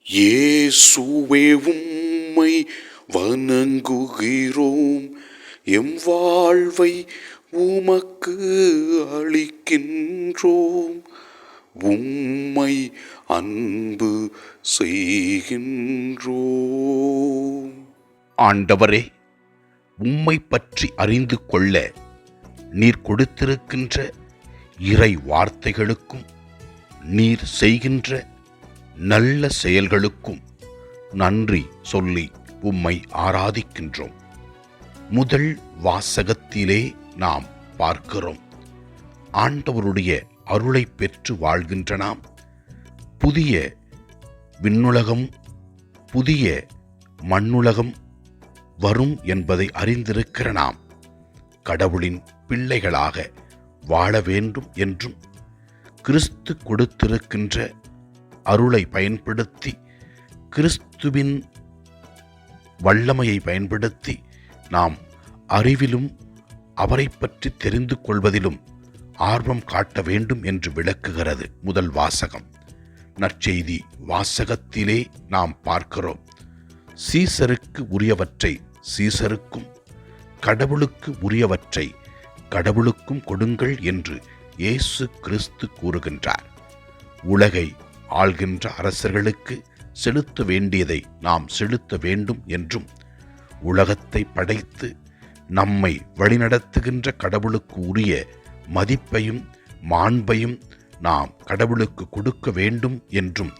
இயேசுவே உம்மை வணங்குகிறோம், எம் வாழ்வை உமக்கு அளிக்கின்றோம், உம்மை அன்பு செய்கின்றோம். ஆண்டவரே, உம்மை பற்றி அறிந்து கொள்ள நீர் கொடுத்திருக்கின்ற இறை வார்த்தைகளுக்கும் நீர் செய்கின்ற நல்ல செயல்களுக்கும் நன்றி சொல்லி உம்மை ஆராதிக்கின்றோம். முதல் வாசகத்திலே நாம் பார்க்கிறோம், ஆண்டவருடைய அருளை பெற்று வாழ்கின்ற நாம் புதிய விண்ணுலகம் புதிய மண்ணுலகம் வரும் என்பதை அறிந்திருக்கிற நாம் கடவுளின் பிள்ளைகளாக வாழ வேண்டும் என்றும் கிறிஸ்து கொடுத்திருக்கின்ற அருளை பயன்படுத்தி கிறிஸ்துவின் வல்லமையை பயன்படுத்தி நாம் அறிவிலும் அவரை பற்றி தெரிந்து கொள்வதிலும் ஆர்வம் காட்ட வேண்டும் என்று விளக்குகிறது முதல் வாசகம். நற்செய்தி வாசகத்திலே நாம் பார்க்கிறோம், சீசருக்கு உரியவற்றை சீசருக்கும் கடவுளுக்கு உரியவற்றை கடவுளுக்கும் கொடுங்கள் என்று இயேசு கிறிஸ்து கூறுகின்றார். உலகை ஆள்கின்ற அரசர்களுக்கு செலுத்த வேண்டியதை நாம் செலுத்த வேண்டும் என்றும், உலகத்தை படைத்து நம்மை வழிநடத்துகின்ற கடவுளுக்கு உரிய மதிப்பையும் மாண்பையும் நாம் கடவுளுக்கு கொடுக்க வேண்டும் என்றும்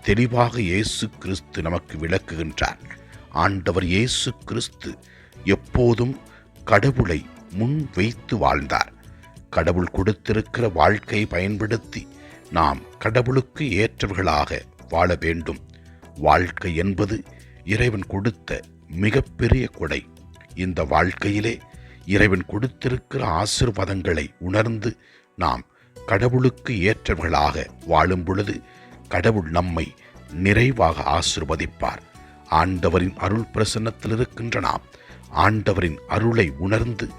தெளிவாக இயேசு கிறிஸ்து நமக்கு விளக்குகின்றார். ஆண்டவர் இயேசு கிறிஸ்து எப்போதும் கடவுளை முன் வைத்து வாழ்ந்தார். கடவுள் கொடுத்திருக்கிற வாழ்க்கையை பயன்படுத்தி நாம் கடவுளுக்கு ஏற்றவர்களாக வாழ வேண்டும். வாழ்க்கை என்பது இறைவன் கொடுத்த மிகப்பெரிய கொடை. இந்த வாழ்க்கையிலே இறைவன் கொடுத்திருக்கிற ஆசீர்வாதங்களை உணர்ந்து நாம் கடவுளுக்கு ஏற்றவர்களாக வாழும் பொழுது கடவுள் நம்மை நிறைவாக ஆசீர்வதிப்பார். ஆண்டவரின் அருள் பிரசன்னத்தில் இருக்கின்ற நாம் ஆண்டவரின் அருளை உணர்ந்து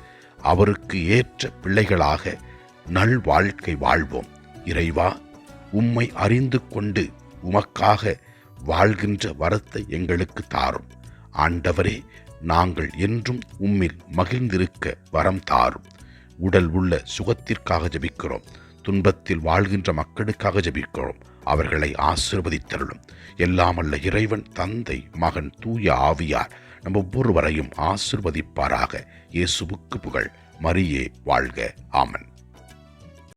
அவருக்கு ஏற்ற பிள்ளைகளாக நல் வாழ்க்கை வாழ்வோம். இறைவா, உம்மை அறிந்து கொண்டு உமக்காக வாழ்கின்ற வரத்தை எங்களுக்கு தாரும். ஆண்டவரே, நாங்கள் என்றும் உம்மில் மகிழ்ந்திருக்க வரம் தாரும். உடல் உள்ள சுகத்திற்காக ஜெபிக்கிறோம். துன்பத்தில் வாழ்கின்ற மக்களுக்காக ஜெபிக்கிறோம். அவர்களை ஆசீர்வதித்தருளும். எல்லாமல்ல இறைவன் தந்தை மகன் தூய ஆவியார் நம் ஒவ்வொருவரையும் ஆசீர்வதிப்பாராக. இயேசுவுக்கு புகழ். மரியே வாழ்க. ஆமன்.